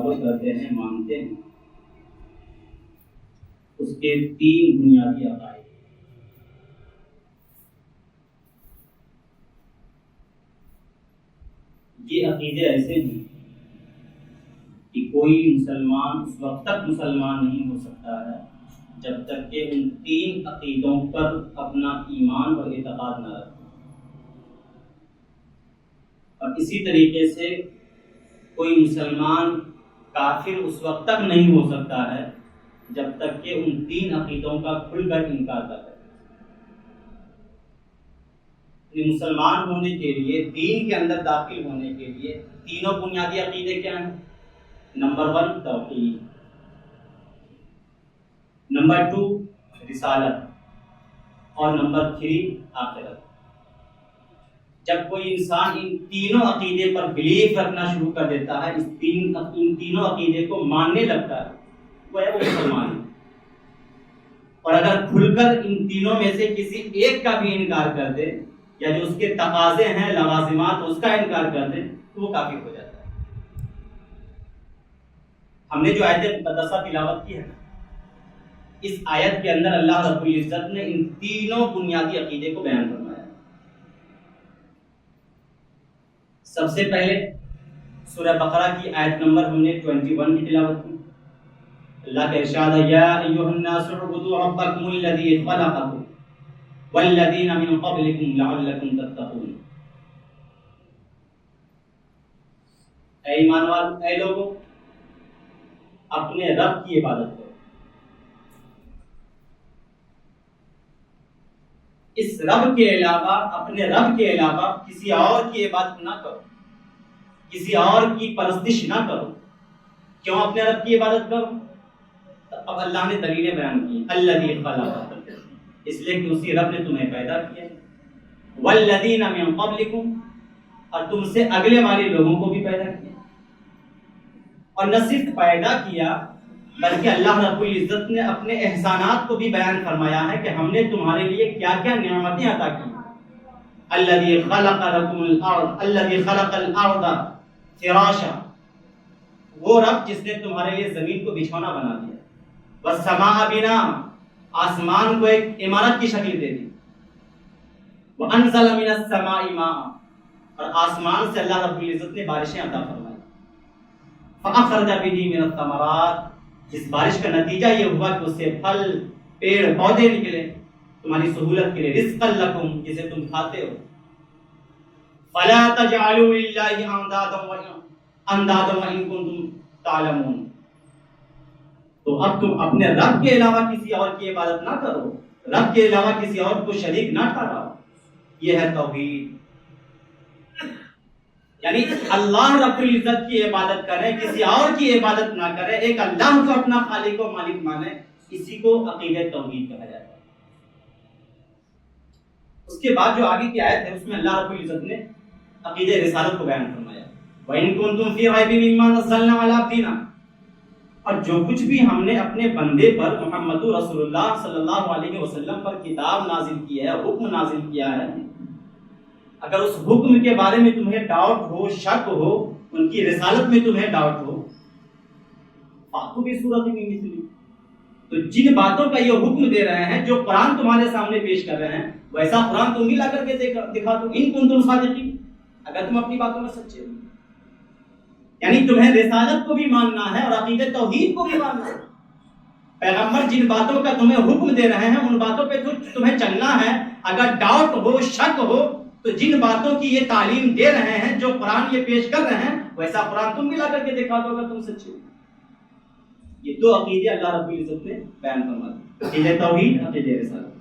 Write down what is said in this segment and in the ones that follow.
تصور کرتے ہیں، مانتے ہیں، اس کے 3 بنیادی عقائد۔ یہ عقیدے ایسے ہیں کہ کوئی مسلمان اس وقت تک مسلمان نہیں ہو سکتا ہے جب تک کہ ان 3 عقیدوں پر اپنا ایمان اور اعتقاد نہ رکھے، اور اسی طریقے سے کوئی مسلمان کافر اس وقت تک نہیں ہو سکتا ہے جب تک کہ ان 3 عقیدوں کا کھل کر انکار نہ کرے۔ مسلمان ہونے کے لیے، دین کے اندر داخل ہونے کے لیے 3 بنیادی عقیدے کیا ہیں؟ نمبر 1 توحید، نمبر 2 رسالت، اور نمبر 3 آخرت۔ جب کوئی انسان ان 3 عقیدے پر بلیف رکھنا شروع کر دیتا ہے، ان 3 عقیدے کو ماننے لگتا ہے، وہ مسلمان ہے۔ اور اگر کھل کر ان 3 میں سے کسی ایک کا بھی انکار کر دے، یا جو اس کے تقاضے ہیں، لوازمات، اس کا انکار کر دے، تو وہ کافر ہو جاتا ہے۔ ہم نے جو آیت مقدسہ تلاوت کی ہے، اس آیت کے اندر اللہ رب العزت نے ان 3 بنیادی عقیدے کو بیان فرمایا۔ سب سے پہلے سورہ بقرہ کی آیت نمبر ہم نے 21 کی تلاوت کی۔ اللہ کا ارشاد ہے، یا ایھا الناس اعبدوا ربکم الذی خلقکم والذین من قبلکم لعلکم تتقون۔ اے ایمان والو، اے لوگوں، اپنے رب کی عبادت کرو۔ اس رب کے علاوہ، اپنے رب کے علاوہ کسی اور کی عبادت نہ کرو، کسی اور کی پرستش نہ کرو۔ کیوں اپنے رب کی عبادت کرو؟ اب اللہ نے دلیلیں بیان کی۔ الذی خلق، اس لیے کہ اسی رب نے تمہیں پیدا کیا، والذین من قبلکم، اور تم سے اگلے والے لوگوں کو بھی پیدا کیا۔ اور نہ صرف پیدا کیا بلکہ اللہ رب العزت نے اپنے احسانات کو بھی بیان فرمایا ہے کہ ہم نے تمہارے لیے کیا کیا نعمتیں عطا کی۔ الذی خلق لکم الارض، الذی خلق الارض فراشا، وہ رب جس نے تمہارے لیے زمین کو بچھونا بنا دیا، والسماء بنا، آسمان کو ایک عمارت کی شکل دے دی، وانزل من السماء ماء، اور آسمان سے اللہ رب العزت نے بارشیں عطا فرمائی، فاخرج به من الثمرات، اس بارش کا نتیجہ یہ ہوا کہ اس سے پھل، پیڑ، پودے نکلے تمہاری سہولت کے لیے، رزقا لکم، جسے تم کھاتے ہو۔ فلا تجعلوا للہ اندادا وان کنتم تعلمون، تو اب تم اپنے رب کے علاوہ کسی اور کی عبادت نہ کرو، رب کے علاوہ کسی اور کو شریک نہ ٹھہراؤ۔ یہ ہے توحید، یعنی اللہ رب العزت کی عبادت کریں، کسی اور کی عبادت نہ کریں، ایک اللہ کو اپنا خالق و مالک مانیں، اسی کو عقیدہ توحید کہا جاتا ہے۔ اس کے بعد جو آگے کی آیت ہے، اس میں اللہ رب العزت نے عقیدہ رسالت کو بیان فرمایا۔ وَإِن كُنتُمْ فِي رَيْبٍ مِّمَّا نَزَّلْنَا عَلَىٰ عَبْدِنَا، اور جو کچھ بھی ہم نے اپنے بندے پر، محمد رسول اللہ صلی اللہ علیہ وسلم پر کتاب نازل کی ہے، حکم نازل کیا ہے، اگر اس حکم کے بارے میں تمہیں ڈاؤٹ ہو، شک ہو، ان کی رسالت میں تمہیں ڈاؤٹ ہو، فَأْتُوا بِسُورَةٍ مِّن مِّثْلِهِ، تو جن باتوں کا یہ حکم دے رہے ہیں، جو قرآن تمہارے سامنے پیش کر رہے ہیں، ویسا قرآن تم بھی لا کر کے دکھا دو، ان کنتم صادقین، اگر تم اپنی باتوں میں سچے ہو۔ یعنی تمہیں رسالت کو بھی ماننا ہے اور عقیدہ توحید کو بھی ماننا ہے۔ پیغمبر جن باتوں کا تمہیں حکم دے رہے ہیں، ان باتوں پہ تمہیں چلنا ہے۔ اگر ڈاؤٹ ہو، شک ہو، تو جن باتوں کی یہ تعلیم دے رہے ہیں، جو قرآن یہ پیش کر رہے ہیں، ویسا قرآن تم بھی لا کر کے دکھا دو اگر تم سچے ہو۔ یہ 2 عقیدے اللہ رب العزت نے بیان فرما دیے، عقیدہ توحید، عقیدہ رسالت۔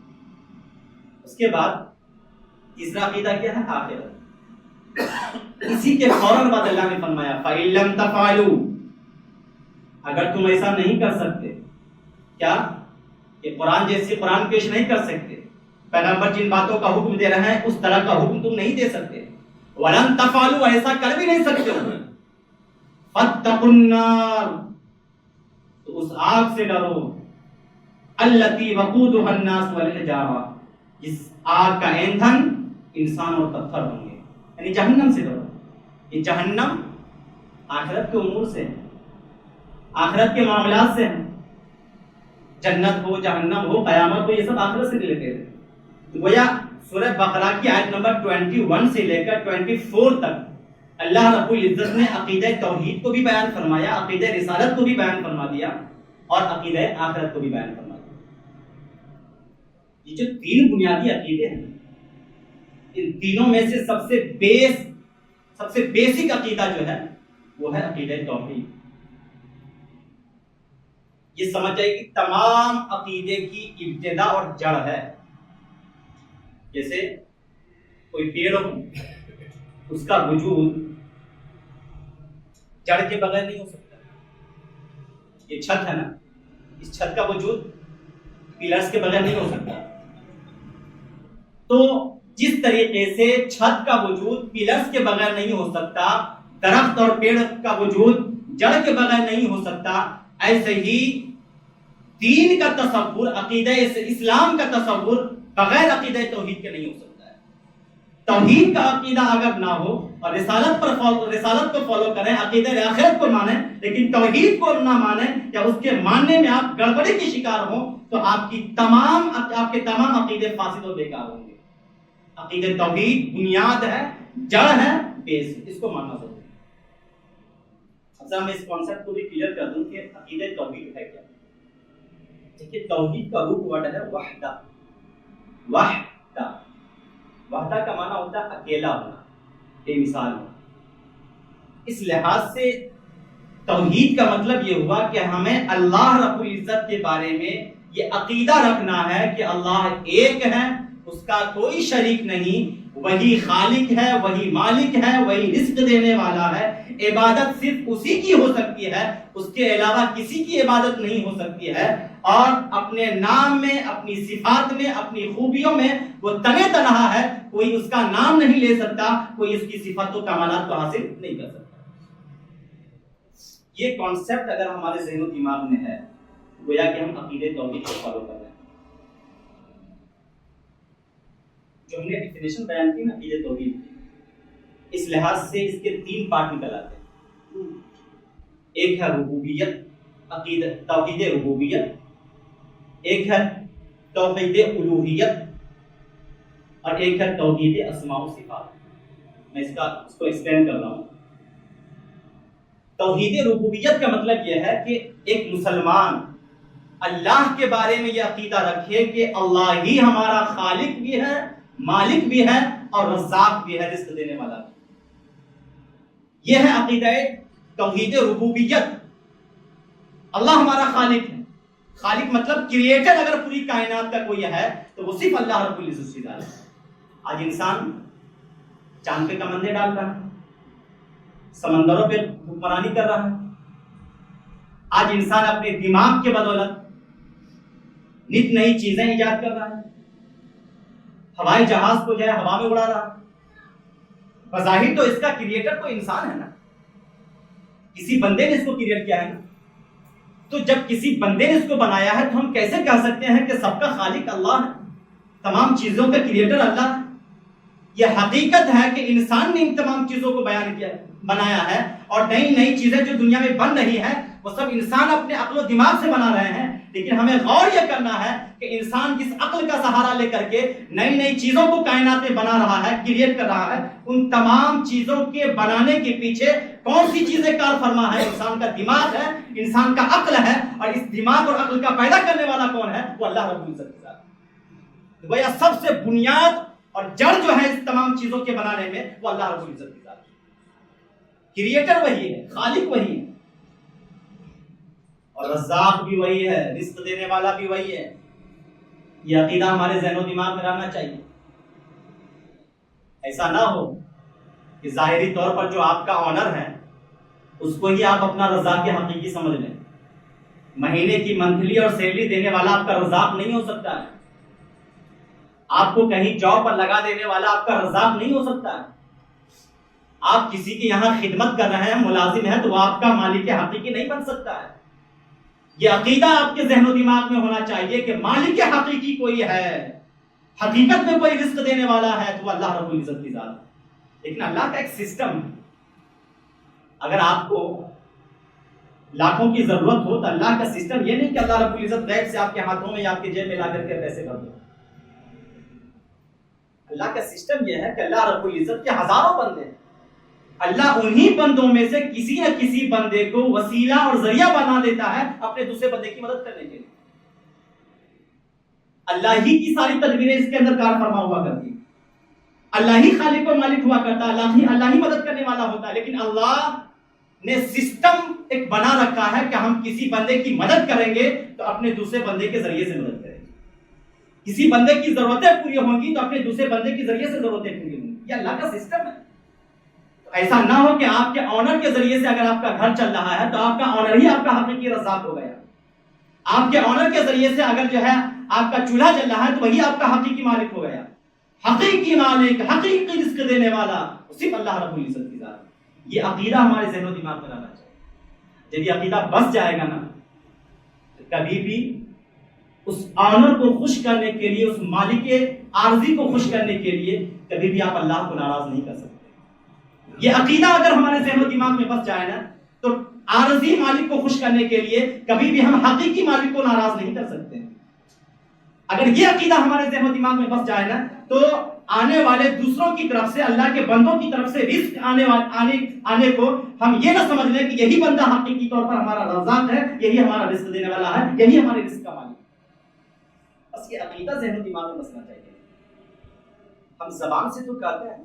اس کے بعد تیسرا عقیدہ کیا ہے؟ آخرت۔ اسی کے فوراً بعد اللہ نے فرمایا فَإِن لَمْ تَفْعَلُوا، اگر تم ایسا نہیں کر سکتے، کیا کہ قرآن جیسی قرآن پیش نہیں کر سکتے، پیغمبر جن باتوں کا حکم دے رہے ہیں اس طرح کا حکم تم نہیں دے سکتے، وَلَن تَفْعَلُوا، ایسا کر بھی نہیں سکتے ہو، فَاتَّقُوا النَّارَ، تو اس آگ سے ڈرو، الَّتِي وَقُودُهَا النَّاسُ وَالْحِجَارَةُ، اس آگ کا ایندھن انسان اور پتھر ہوں گے، یعنی جہنم سے ڈرو۔ یہ جہنم آخرت کے امور سے ہے، آخرت کے معاملات سے ہیں، جنت ہو، جہنم ہو، قیامت ہو، یہ سب آخرت سے ریلیٹڈ ہے۔ گویا سورہ بقرہ کی آیت نمبر 21 سے لے کر 24 تک اللہ رب العزت نے عقیدہ توحید کو بھی بیان فرمایا، عقیدہ رسالت کو بھی بیان فرما دیا اور عقیدہ آخرت کو بھی بیان فرما دیا۔ یہ جو تین بنیادی عقیدے ہیں، ان تینوں میں سے سب سے بیسک عقیدہ جو ہے وہ ہے عقیدہ توحید۔ یہ سمجھ جائے کہ تمام عقیدے کی ابتدا اور جڑ ہے۔ جیسے کوئی پیڑ ہو، اس کا وجود جڑ کے بغیر نہیں ہو سکتا۔ یہ چھت ہے نا، اس چھت کا وجود پلرز کے بغیر نہیں ہو سکتا۔ تو جس طریقے سے چھت کا وجود پلرز کے بغیر نہیں ہو سکتا، درخت اور پیڑ کا وجود جڑ کے بغیر نہیں ہو سکتا، ایسے ہی دین کا تصور، عقیدہ اسلام کا تصور بغیر عقیدہ توحید کے نہیں ہو سکتا ہے۔ توحید کا عقیدہ اگر نہ ہو اور رسالت کو فالو کریں، عقیدہ آخرت کو مانیں، لیکن توحید کو نہ مانیں یا اس کے ماننے میں آپ گڑبڑی کی شکار ہوں، تو آپ کے تمام عقیدے فاسد و بیکار ہوں گے۔ عقیدہ توحید بنیاد ہے، جڑ ہے، بیس، اس کو ماننا ضروری ہے۔ اب میں اس کانسیپٹ کو بھی کلیئر کر دوں کہ عقیدہ توحید ہے کیا۔ دیکھیے توحید کا روٹ ورڈ ہے وحدہ۔ وحدہ کا معنی ہوتا ہے اکیلا ہونا، بے مثال ہونا۔ اس لحاظ سے توحید کا مطلب یہ ہوا کہ ہمیں اللہ رب العزت کے بارے میں یہ عقیدہ رکھنا ہے کہ اللہ ایک ہے، اس کا کوئی شریک نہیں، وہی خالق ہے، وہی مالک ہے، وہی رزق دینے والا ہے۔ عبادت صرف اسی کی ہو سکتی ہے، اس کے علاوہ کسی کی عبادت نہیں ہو سکتی ہے، اور اپنے نام میں، اپنی صفات میں، اپنی خوبیوں میں وہ تنہا تنہا ہے، کوئی اس کا نام نہیں لے سکتا، کوئی اس کی صفات و کمالات کو حاصل نہیں کر سکتا۔ یہ کانسیپٹ اگر ہمارے ذہن و دماغ میں ہے، گویا کہ ہم عقیدہ توحید کو فالو کر رہے ہیں۔ جو ہم نے ڈیفینیشن بیان کی نا عقیدہ توحید کی، اس لحاظ سے اس کے تین پارٹ نکل آتے ہیں۔ ایک ہے ربوبیت، عقیدہ توحید ربوبیت، ایک ہے توحید الوہیت، اور ایک ہے توحید اسماء و صفات۔ میں اس کو ایکسپلین کر رہا ہوں۔ توحید ربوبیت کا مطلب یہ ہے کہ ایک مسلمان اللہ کے بارے میں یہ عقیدہ رکھے کہ اللہ ہی ہمارا خالق بھی ہے، مالک بھی ہے، اور رزاق بھی ہے، رزق دینے والا بھی۔ یہ ہے عقیدہ توحید ربوبیت۔ اللہ ہمارا خالق ہے۔ خالق مطلب کریٹر اگر پوری کائنات کا کوئی ہے تو وہ صرف اللہ رب العزت سے ہے۔ آج انسان چاند پہ کمندے ڈال رہا ہے، سمندروں پہ حکمرانی کر رہا ہے۔ آج انسان اپنے دماغ کے بدولت نت نئی چیزیں ایجاد کر رہا ہے، ہوائی جہاز کو جو ہے ہوا میں اڑا رہا ہے۔ بظاہر تو اس کا کریٹر تو انسان ہے نا، کسی بندے نے اس کو کریٹ کیا ہے نا۔ تو جب کسی بندے نے اس کو بنایا ہے تو ہم کیسے کہہ سکتے ہیں کہ سب کا خالق اللہ ہے، تمام چیزوں کا کریٹر اللہ ہے؟ یہ حقیقت ہے کہ انسان نے ان تمام چیزوں کو بنایا ہے، اور نئی نئی چیزیں جو دنیا میں بن رہی ہیں وہ سب انسان اپنے عقل و دماغ سے بنا رہے ہیں۔ لیکن ہمیں غور یہ کرنا ہے کہ انسان جس عقل کا سہارا لے کر کے نئی نئی چیزوں کو کائنات میں بنا رہا ہے، کریٹ کر رہا ہے، ان تمام چیزوں کے بنانے کے پیچھے کون سی چیزیں کار فرما ہے؟ انسان کا دماغ ہے، انسان کا عقل ہے، اور اس دماغ اور عقل کا پیدا کرنے والا کون ہے؟ وہ اللہ رب العزت کی ذات ہے۔ گویا سب سے بنیاد اور جڑ جو ہے اس تمام چیزوں کے بنانے میں وہ اللہ رب العزت کی ذات ہے۔ کریٹر وہی ہے، خالق وہی ہے، اور رزاق بھی وہی ہے، رزق دینے والا بھی وہی ہے۔ یہ عقیدہ ہمارے ذہن و دماغ میں رہنا چاہیے۔ ایسا نہ ہو کہ ظاہری طور پر جو آپ کا آنر ہے اس کو ہی آپ اپنا رزاق حقیقی سمجھ لیں۔ مہینے کی منتھلی اور سیلری دینے والا آپ کا رزاق نہیں ہو سکتا ہے، آپ کو کہیں جاب پر لگا دینے والا آپ کا رزاق نہیں ہو سکتا ہے۔ آپ کسی کے یہاں خدمت کر رہے ہیں، ملازم ہیں، تو وہ آپ کا مالک حقیقی نہیں بن سکتا ہے۔ یہ عقیدہ آپ کے ذہن و دماغ میں ہونا چاہیے کہ مالک حقیقی کوئی ہے، حقیقت میں کوئی رزق دینے والا ہے تو اللہ رب العزت کی ذات ہے۔ لیکن اللہ کا ایک سسٹم ہے، اگر آپ کو لاکھوں کی ضرورت ہو تو اللہ کا سسٹم یہ نہیں کہ اللہ رب العزت غیب سے آپ کے ہاتھوں میں یا آپ کے جیب میں لا کر کے پیسے کر دو. اللہ کا سسٹم یہ ہے کہ اللہ رب العزت کے ہزاروں بندے ہیں. اللہ انہی بندوں میں سے کسی نہ کسی بندے کو وسیلہ اور ذریعہ بنا دیتا ہے اپنے دوسرے بندے کی مدد کرنے کے لیے. اللہ ہی کی ساری تدبیریں اس کے اندر کار فرما ہوا کرتی ہیں. اللہ ہی خالق و مالک ہوا کرتا ہے, اللہ ہی مدد کرنے والا ہوتا ہے. لیکن اللہ نے سسٹم ایک بنا رکھا ہے کہ ہم کسی بندے کی مدد کریں گے تو اپنے دوسرے بندے کے ذریعے سے مدد کریں گے. کسی بندے کی ضرورتیں پوری ہوں گی تو اپنے دوسرے بندے کے ذریعے سے ضرورتیں پوری ہوں گی. یہ اللہ کا سسٹم ہے. ایسا نہ ہو کہ آپ کے آنر کے ذریعے سے اگر آپ کا گھر چل رہا ہے تو آپ کا آنر ہی آپ کا حقیقی رزاق ہو گیا. آپ کے آنر کے ذریعے سے اگر جو ہے آپ کا چولہا چل رہا ہے تو وہی آپ کا حقیقی مالک ہو گیا. حقیقی مالک, حقیقی رزق دینے والا صرف اللہ رب العزت کی ذات. یہ عقیدہ ہمارے ذہن و دماغ میں رہنا چاہیے. جب یہ عقیدہ بس جائے گا نا تو کبھی بھی اس آنر کو خوش کرنے کے لیے, اس مالک عارضی کو خوش کرنے کے لیے کبھی بھی آپ اللہ کو ناراض نہیں کر سکتے. یہ عقیدہ اگر ہمارے ذہن و دماغ میں بس جائے نا تو عارضی مالک کو خوش کرنے کے لیے کبھی بھی ہم حقیقی مالک کو ناراض نہیں کر سکتے. اگر یہ عقیدہ ہمارے ذہن و دماغ میں بس جائے نا تو آنے والے دوسروں کی طرف سے, اللہ کے بندوں کی طرف سے رزق آنے کو ہم یہ نہ سمجھ لیں کہ یہی بندہ حقیقی طور پر ہمارا رزاق ہے, یہی ہمارا رزق دینے والا ہے, یہی ہمارے رزق کا مالک ہے. بس یہ عقیدہ ذہن و دماغ میں بسنا چاہیے. ہم زبان سے تو کہتے ہیں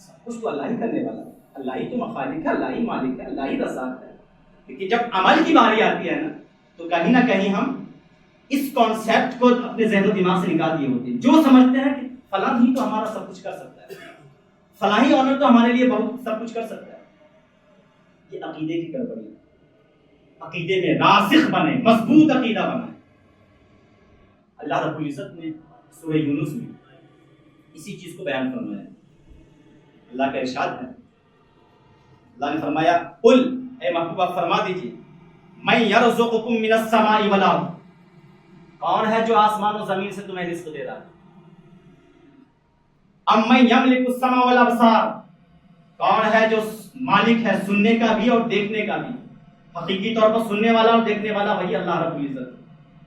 سب کچھ تو اللہ ہی کرنے والا ہے, اللہ ہی تو مخالق ہے, اللہ ہی مالک ہے, اللہ ہی رزاق ہے. لیکن جب عمل کی باری آتی ہے نا تو کہیں نہ کہیں ہم اس کانسیپٹ کو اپنے ذہن و دماغ سے نکال دیے ہوتے ہیں. جو سمجھتے ہیں کہ فلاں ہی تو ہمارا سب کچھ کر سکتا ہے, فلاں ہی آنر تو ہمارے لیے بہت سب کچھ کر سکتا ہے. یہ عقیدے کی گڑبڑی ہے. عقیدے میں راسخ بنے, مضبوط عقیدہ بنائے. اللہ رب العزت نے سورہ یونس میں اسی چیز کو بیان فرمایا. اللہ کا ارشاد ہے, اللہ نے فرمایا قل, اے محبوب آپ فرما دیجیے, من یرزقکم من السماء والارض, کون ہے جو آسمان و زمین سے تمہیں رزق دے رہا ہے. ام من یملک السمع والابصار, کون ہے جو مالک ہے سننے کا بھی اور دیکھنے کا بھی. حقیقی طور پر سننے والا اور دیکھنے والا وہی اللہ رب العزت.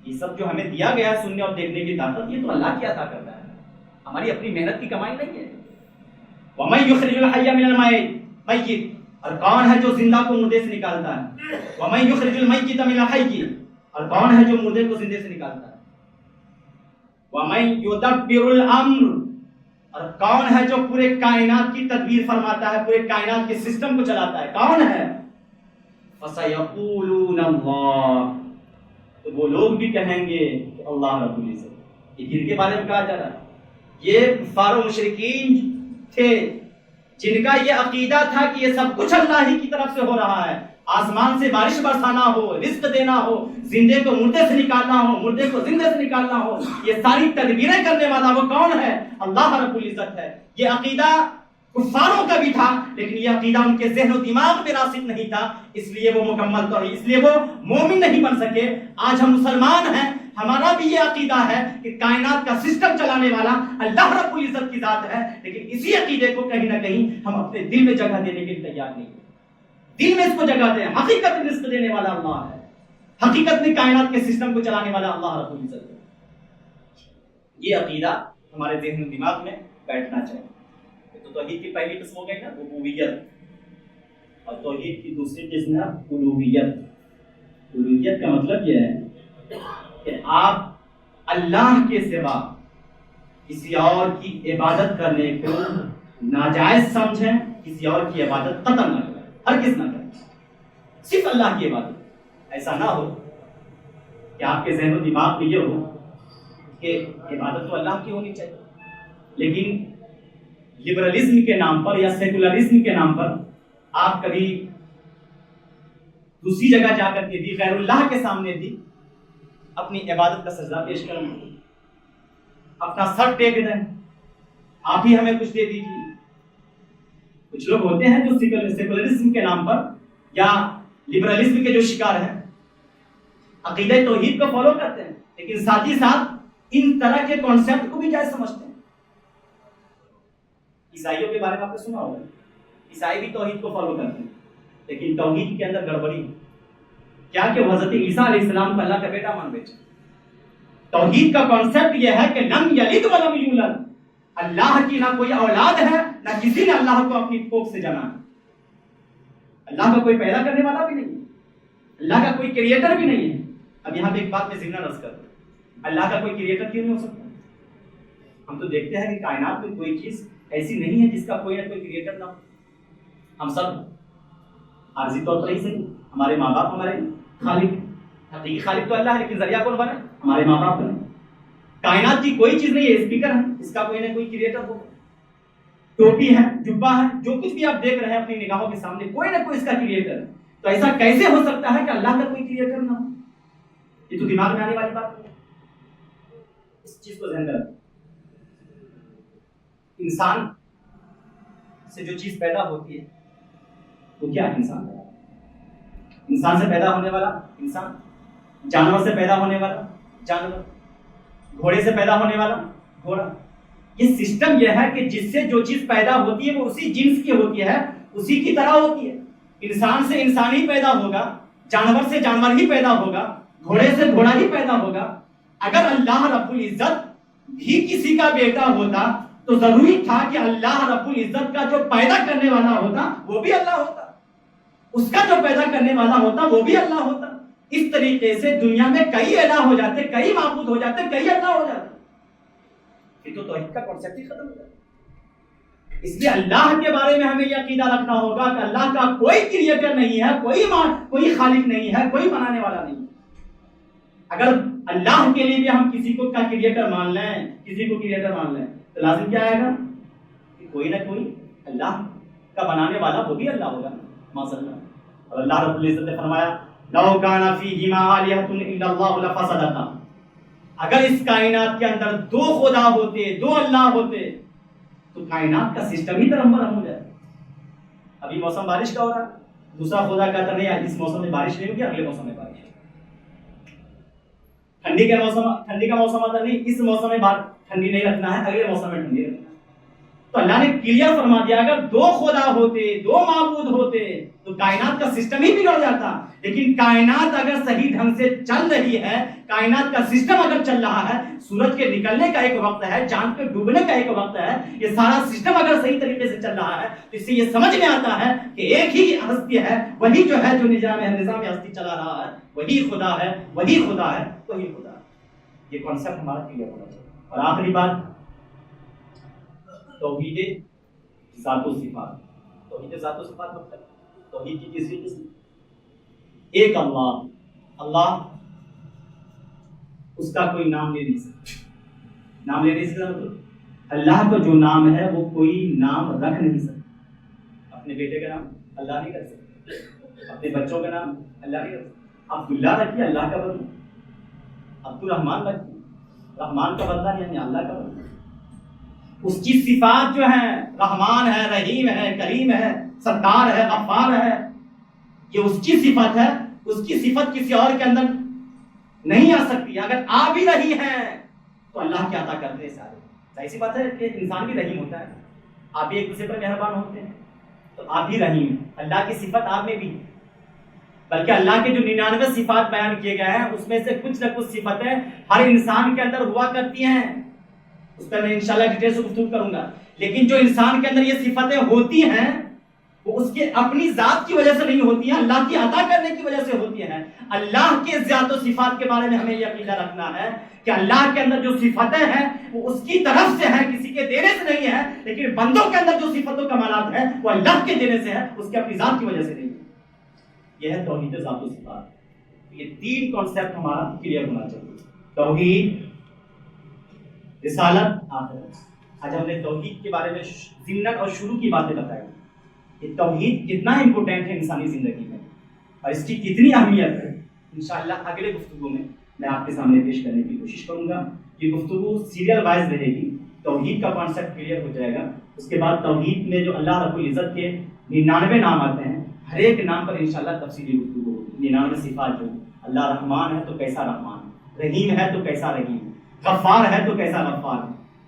یہ سب جو ہمیں دیا گیا ہے سننے اور دیکھنے کی طاقت, یہ تو اللہ کی عطا کرتا ہے, ہماری اپنی محنت کی کمائی نہیں ہے. وَمَن يُخْرِجُ الْحَيَّ مِنَ الْمَيِّتِ, اور کون ہے جو زندہ کو مردے سے نکالتا ہے. وَمَن يُخْرِجُ الْمَيِّتَ مِنَ الْحَيِّ, اور کون ہے جو مردے کو زندے سے نکالتا ہے. وَمَن يُدَبِّرُ الْأَمْرَ, اور کون ہے جو پورے کائنات کی تدبیر فرماتا ہے, پورے کائنات کے سسٹم کو چلاتا ہے, کون ہے. فَسَيَقُولُونَ اللَّهُ, تو وہ لوگ بھی کہیں گے کہ اللہ رب العزت. یہ کن کے بارے میں کہا جا رہا ہے؟ یہ کفار و مشرکین تھے جن کا یہ عقیدہ تھا کہ یہ سب کچھ اللہ ہی کی طرف سے ہو رہا ہے. آسمان سے بارش برسانا ہو, رزق دینا ہو, زندے کو مردے سے نکالنا ہو, مردے کو زندے سے نکالنا ہو, یہ ساری تدبیریں کرنے والا وہ کون ہے؟ اللہ رب العزت ہے. یہ عقیدہ کفاروں کا بھی تھا لیکن یہ عقیدہ ان کے ذہن و دماغ میں راسخ نہیں تھا, اس لیے وہ مکمل طور اس لیے وہ مومن نہیں بن سکے. آج ہم مسلمان ہیں, ہمارا بھی یہ عقیدہ ہے کہ کائنات کا سسٹم چلانے والا اللہ رب العزت کی ذات ہے, لیکن اسی عقیدے کو کہیں نہ کہیں ہم اپنے دل میں جگہ دینے کے لیے تیار نہیں. دل میں اس کو جگہ دیں. حقیقت میں رزق دینے والا اللہ ہے, حقیقت میں کائنات کے سسٹم کو چلانے والا اللہ رب العزت ہے. یہ عقیدہ ہمارے ذہن و دماغ میں بیٹھنا چاہیے. تو توحید کی پہلی قسم ہو گئی نا ربوبیت, اور توحید کی دوسری قسم ہے الوہیت. الوہیت کا مطلب یہ ہے کہ آپ اللہ کے سوا کسی اور کی عبادت کرنے کو ناجائز سمجھیں, کسی اور کی عبادت قطع نہ کریں, ہرگز نہ کریں, صرف اللہ کی عبادت. ایسا نہ ہو کہ آپ کے ذہن و دماغ میں یہ ہو کہ عبادت تو اللہ کی ہونی چاہیے, لیکن لبرلزم کے نام پر یا سیکولرزم کے نام پر آپ کبھی دوسری جگہ جا کر کے دی, غیر اللہ کے سامنے دی, اپنی عبادت کا سجدہ پیش کریں, اپنا سر ٹیک دیں, آپ ہی ہمیں کچھ دے دیجیے. کچھ لوگ ہوتے ہیں جو سیکولرزم کے نام پر یا لبرلزم کے جو شکار ہیں, عقیدہ توحید کو فالو کرتے ہیں لیکن ساتھ ہی ساتھ ان طرح کے کانسیپٹ کو بھی جائز سمجھتے ہیں. عیسائیوں کے بارے میں آپ نے سنا ہوگا, عیسائی بھی توحید کو فالو کرتے ہیں لیکن توحید کے اندر گڑبڑی. کیا کہ وہ حضرت عیسیٰ علیہ السلام کو اللہ کا بیٹا مان بیٹھے. توحید کا کانسیپٹ یہ ہے کہ لم یلد ولم یولد، اللہ کی نہ کوئی اولاد ہے، نہ کسی نے اللہ کو اپنی کوکھ سے جنا. اللہ کا کوئی پیدا کرنے والا بھی نہیں ہے، اللہ کا کوئی کریٹر بھی نہیں ہے. اب یہاں پہ ایک بات میں ذکر عرض کرتا ہوں، اللہ کا کوئی کریٹر کیوں نہیں ہو سکتا؟ ہم تو دیکھتے ہیں کہ کائنات میں کوئی چیز ایسی نہیں ہے جس کا کوئی نہ کوئی کریٹر نہ ہو. ہم سب عارضی طور پر ہی صحیح، ہمارے ماں باپ ہمارے خالق، حقیقی خالق تو اللہ ہے، لیکن ذریعہ کون بنا؟ ہمارے ماں باپ بنے. کائنات کی کوئی چیز نہیں ہے اسپیکر ہے، اس کا کوئی نہ کوئی کریٹر ہو. ٹوپی ہے، جبہ ہے، جو کچھ بھی آپ دیکھ رہے ہیں اپنی نگاہوں کے سامنے، کوئی نہ کوئی اس کا کریٹر ہے. تو ایسا کیسے ہو سکتا ہے کہ اللہ کا کوئی کریٹر نہ ہو؟ یہ تو دماغ میں آنے والی بات ہے. اس چیز کو ذہن میں رکھیں. انسان سے جو چیز پیدا ہوتی ہے وہ کیا ہے؟ انسان. انسان سے پیدا ہونے والا انسان، جانور سے پیدا ہونے والا جانور، گھوڑے سے پیدا ہونے والا گھوڑا. یہ سسٹم یہ ہے کہ جس سے جو چیز پیدا ہوتی ہے وہ اسی جنس کی ہوتی ہے، اسی کی طرح ہوتی ہے. انسان سے انسان ہی پیدا ہوگا، جانور سے جانور ہی پیدا ہوگا، گھوڑے سے گھوڑا ہی پیدا ہوگا. اگر اللہ رب العزت بھی کسی کا بیٹا ہوتا تو ضروری تھا کہ اللہ رب العزت کا جو پیدا کرنے والا ہوتا وہ بھی اللہ ہوتا، اس کا جو پیدا کرنے والا ہوتا وہ بھی اللہ ہوتا. اس طریقے سے دنیا میں کئی الہ ہو جاتے، کئی معبود ہو جاتے، کئی اللہ ہو جاتے. یہ تو توحید کا کانسیپٹ ہی ختم ہو جاتا. اس لیے اللہ کے بارے میں ہمیں یہ عقیدہ رکھنا ہوگا کہ اللہ کا کوئی کریٹر نہیں ہے، کوئی خالق نہیں ہے، کوئی بنانے والا نہیں ہے. اگر اللہ کے لیے بھی ہم کسی کو کا کریٹر مان لیں، کسی کو کریٹر مان لیں، تو لازم کیا آئے گا کہ کوئی نہ کوئی اللہ کا بنانے والا وہ بھی اللہ ہوگا. ماشاء اللہ. اور اللہ رب العزت نے فرمایا لو کان فیہما آلہۃ الا اللہ لفسدتا، اگر اس کائنات کے اندر دو خدا ہوتے، دو اللہ ہوتے تو کائنات کا سسٹم ہی درہم ہو جائے. ابھی موسم بارش کا ہو رہا ہے، دوسرا خدا کہتا نہیں اس موسم میں بارش نہیں ہوگی، اگلے موسم میں بارش. ٹھنڈی کا موسم آتا نہیں، اس موسم میں ٹھنڈی نہیں رکھنا ہے، اگلے موسم میں ٹھنڈی رکھنا ہے. تو اللہ نے کلیئر فرما دیا اگر دو خدا ہوتے، دو معبود ہوتے تو کائنات کا سسٹم ہی بگڑ جاتا. لیکن کائنات اگر صحیح ڈھنگ سے چل رہی ہے، کائنات کا سسٹم اگر چل رہا ہے، سورج کے نکلنے کا ایک وقت ہے، چاند کے ڈوبنے کا ایک وقت ہے، یہ سارا سسٹم اگر صحیح طریقے سے چل رہا ہے تو اس سے یہ سمجھ میں آتا ہے کہ ایک ہی ہستی ہے، وہی جو ہے جو نظام ہستی چلا رہا ہے، وہی خدا ہے، وہی خدا ہے، وہی خدا ہے. یہ کانسیپٹ ہمارا کلیئر ہونا چاہیے. اور آخری بات توحید ذات و صفات. توحید ذات و صفات مطلب توحید کی تیسری قسم ایک اللہ اس کا کوئی نام لے نہیں سکتا. نام لے نہیں سکتا مطلب اللہ کا جو نام ہے وہ کوئی نام رکھ نہیں سکتا. اپنے بیٹے کا نام اللہ نہیں رکھ سکتا، اپنے بچوں کا نام اللہ نہیں رکھ سکتا. عبداللہ رکھیے اللہ کا بندہ، عبد الرحمان رکھیے رحمان کا بندہ یعنی اللہ کا بندہ. اس کی صفات جو ہیں رحمان ہے، رحیم ہے، کریم ہے، ستار ہے، غفار ہے، یہ اس کی صفت ہے. اس کی صفت کسی اور کے اندر نہیں آ سکتی. اگر آ بھی رہی ہے تو اللہ کیا عطا کرتے ہیں سارے. ایسی بات ہے کہ انسان بھی رحیم ہوتا ہے، آپ بھی ایک دوسرے پر مہربان ہوتے ہیں، تو آپ بھی رحیم ہیں. اللہ کی صفت آپ میں بھی ہے. بلکہ اللہ کے جو 99 صفات بیان کیے گئے ہیں اس میں سے کچھ نہ کچھ صفتیں ہر انسان کے اندر ہوا کرتی ہیں. اس پر میں انشاءاللہ ڈیٹیل سے گفتگو کروں گا. لیکن جو انسان کے اندر یہ صفتیں ہوتی ہیں وہ اس کے اپنی ذات کی وجہ سے نہیں ہوتی ہیں، اللہ کی عطا کرنے کی وجہ سے ہوتی ہیں. اللہ کے ذات و صفات کے بارے میں ہمیں یہ عقیدہ رکھنا ہے کہ اللہ کے اندر جو صفتیں ہیں وہ اس کی طرف سے ہیں، کسی کے دینے سے نہیں ہے. لیکن بندوں کے اندر جو صفت و کمالات ہیں وہ اللہ کے دینے سے ہے، اس کے اپنی ذات کی وجہ سے نہیں ہے. یہ ہے توحید ذات و صفات. یہ تین کانسیپٹ ہمارا کلیئر ہونا چاہیے: توحید، رسالت، آخرت. آج ہم نے توحید کے بارے میں ضمناً اور شروع کی باتیں بتائی. یہ توحید کتنا امپورٹنٹ ہے انسانی زندگی میں اور اس کی کتنی اہمیت ہے، انشاءاللہ اگلے گفتگو میں آپ کے سامنے پیش کرنے کی کوشش کروں گا. یہ گفتگو سیریل وائز رہے گی. توحید کا کانسیپٹ کلیئر ہو جائے گا. اس کے بعد توحید میں جو اللہ رب العزت کے 99 نام آتے ہیں، ہر ایک نام پر انشاءاللہ تفصیلی گفتگو ہوگی. 99 صفات جو اللہ رحمان ہے تو کیسا رحمان، رحیم ہے تو کیسا رحیم، غفار ہے تو کیسا غفار،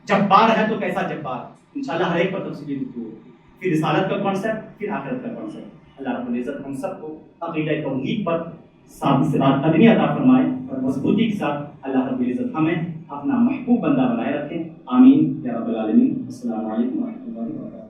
جبار ہے تو کیسا جبار. انشاءاللہ ہر ایک پر تفصیلی گفتگو ہوگی. پھر رسالت کا کانسیپٹ، پھر آخرت کا کانسیپٹ. اللہ رب العزت ہم سب کو عقیدہ توحید پر ثابت سے بات قدمی عطا فرمائے اور مضبوطی کے ساتھ اللہ رب العزت ہمیں اپنا محبوب بندہ بنائے رکھے. آمین یا رب العالمین. السلام علیکم و رحمۃ اللہ وبرکاتہ.